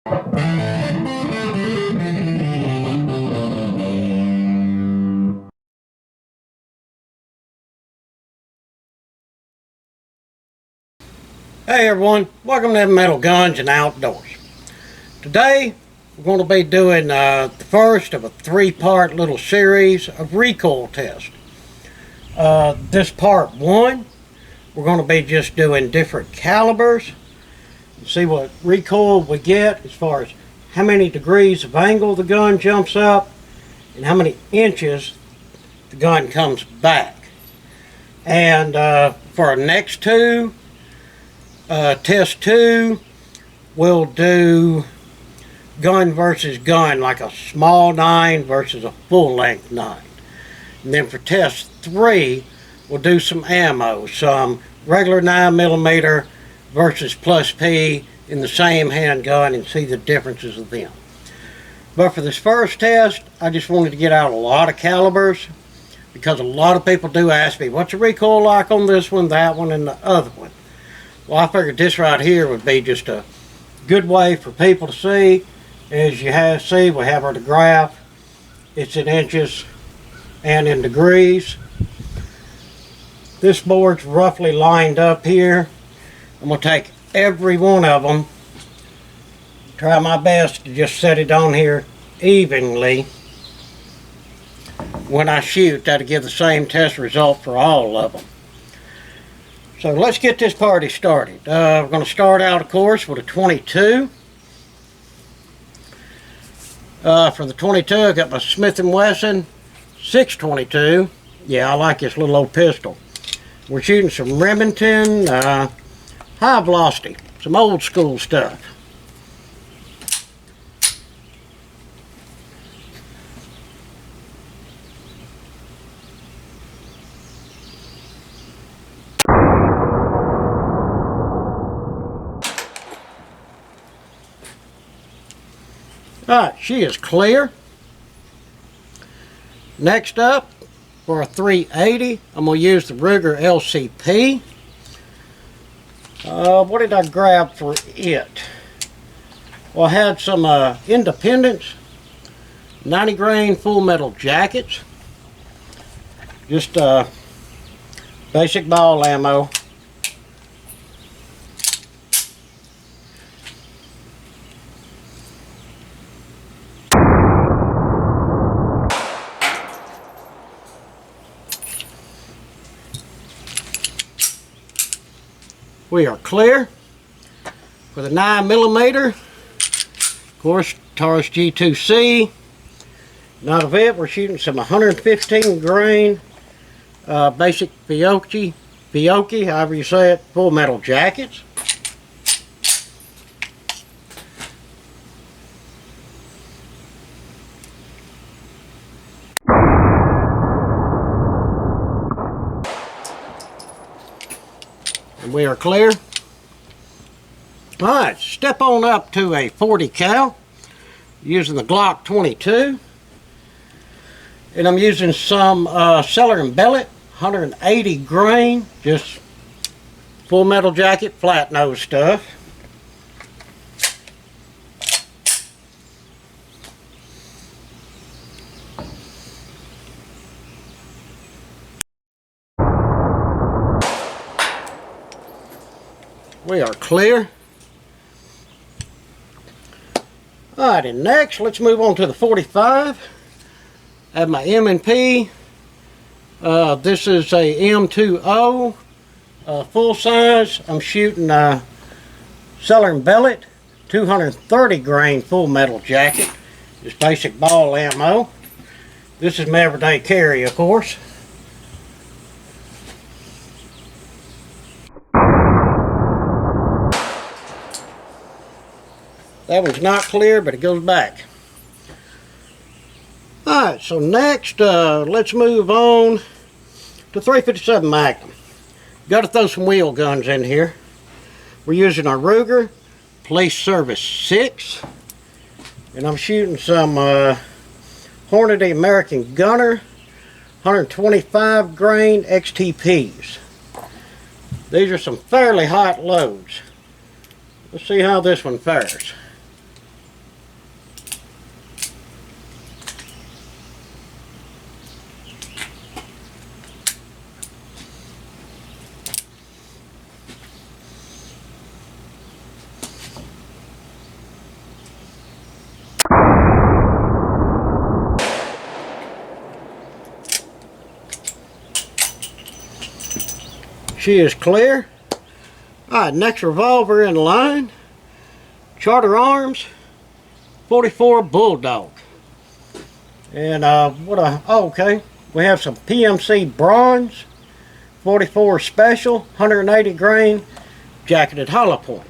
Hey everyone, welcome to Heavy Metal Guns and Outdoors. Today we're going to be doing the first of a three-part little series of recoil tests. This part one, we're going to be just doing different calibers and see what recoil we get as far as how many degrees of angle the gun jumps up and how many inches the gun comes back. And for our next two, test 2, we'll do gun versus gun, like a small 9 versus a full length 9. And then for test 3, we'll do some ammo, some regular 9mm versus plus P in the same handgun and see the differences of them. But for this first test, I just wanted to get out a lot of calibers because a lot of people do ask me, what's the recoil like on this one, that one, and the other one? Well, I figured this right here would be just a good way for people to see. As you see, we have our graph. It's in inches and in degrees. This board's roughly lined up here. I'm going to take every one of them, try my best to just set it on here evenly. When I shoot, that'll give the same test result for all of them. So let's get this party started. We're going to start out, of course, with a 22. For the 22, I got my Smith & Wesson 622. Yeah, I like this little old pistol. We're shooting some Remington high velocity, some old school stuff. Alright, she is clear. Next up, for a 380, I'm going to use the Ruger LCP. What did I grab for it? Well, I had some Independence 90 grain full metal jackets. Just basic ball ammo. We are clear for the 9mm. Of course, Taurus G2C. Out of it, we're shooting some 115 grain basic Fiocchi, however you say it, full metal jackets. We are clear. Alright, step on up to a 40 cal using the Glock 22. And I'm using some Cellar & Bellet 180 grain, just full metal jacket, flat nose stuff. We are clear. Alright, and next let's move on to the 45. I have my M&P. This is a M20 full size. I'm shooting Cellar & Bellet 230 grain full metal jacket. Just basic ball ammo. This is my everyday carry, of course. That one's not clear, but it goes back. Alright, so next, let's move on to 357 Magnum. Got to throw some wheel guns in here. We're using our Ruger Police Service 6. And I'm shooting some Hornady American Gunner 125 grain XTPs. These are some fairly hot loads. Let's see how this one fares. She is clear. Alright, next revolver in line. Charter Arms 44 Bulldog. And okay. We have some PMC Bronze 44 Special 180 grain jacketed hollow points.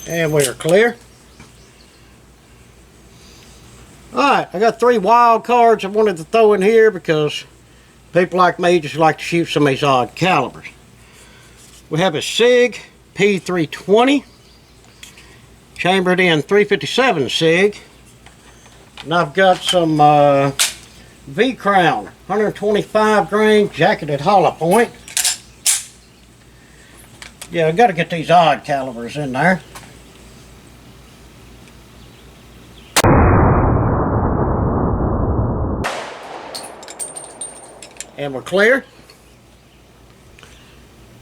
And we are clear. Alright, I got 3 wild cards I wanted to throw in here because people like me just like to shoot some of these odd calibers. We have a SIG P320, chambered in 357 SIG. And I've got some V-Crown 125 grain jacketed hollow point. Yeah, I've got to get these odd calibers in there. And we're clear.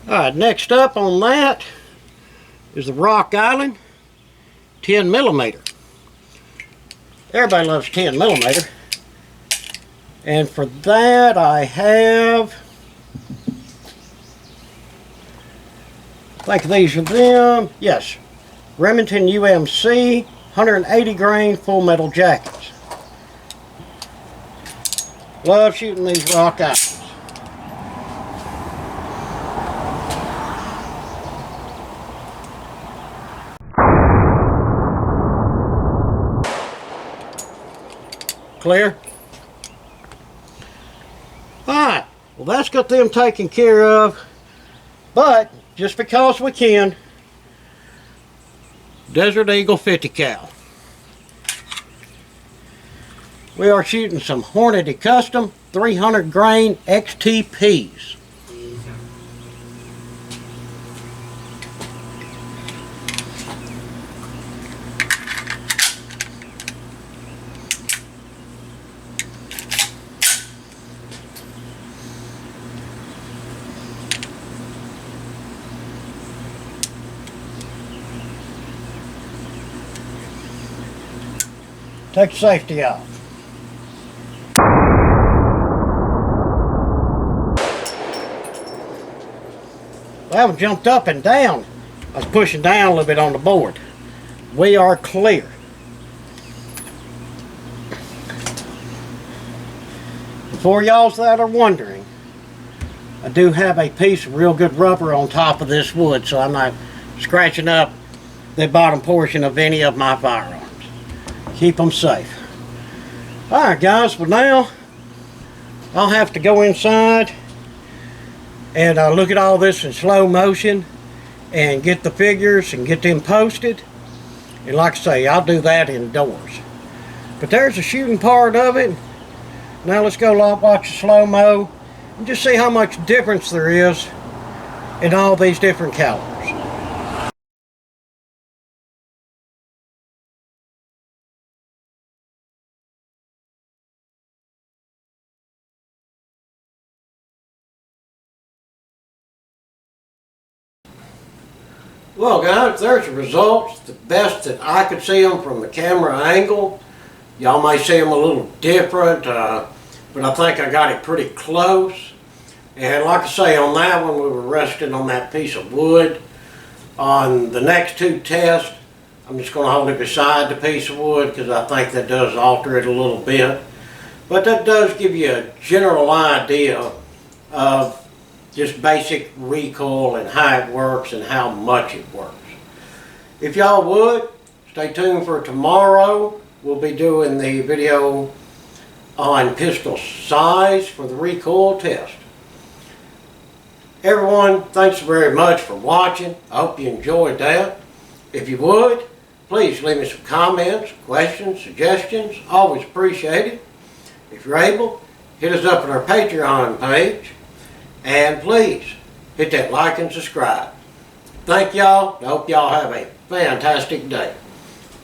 Alright, next up on that is the Rock Island 10mm. Everybody loves 10mm. And for that I have, I think these are them. Yes, Remington UMC 180 grain full metal jackets. Love shooting these Rock Islands. Clear? Alright, well that's got them taken care of, but just because we can, Desert Eagle 50 cal. We are shooting some Hornady Custom 300 grain XTPs. Take the safety off. Well, we jumped up and down. I was pushing down a little bit on the board. We are clear. For y'all that are wondering, I do have a piece of real good rubber on top of this wood, so I'm not scratching up the bottom portion of any of my firearms. Keep them safe. Alright guys, well now I'll have to go inside and look at all this in slow motion and get the figures and get them posted. And like I say, I'll do that indoors. But there's the shooting part of it. Now let's go watch the slow-mo and just see how much difference there is in all these different calibers. Well guys, there's the results, the best that I could see them from the camera angle. Y'all may see them a little different, but I think I got it pretty close. And like I say, on that one we were resting on that piece of wood. On the next 2 tests, I'm just going to hold it beside the piece of wood because I think that does alter it a little bit. But that does give you a general idea of just basic recoil and how it works and how much it works. If y'all would, stay tuned for tomorrow. We'll be doing the video on pistol size for the recoil test. Everyone, thanks very much for watching. I hope you enjoyed that. If you would, please leave me some comments, questions, suggestions. Always appreciated. If you're able, hit us up at our Patreon page. And please, hit that like and subscribe. Thank y'all. I hope y'all have a fantastic day.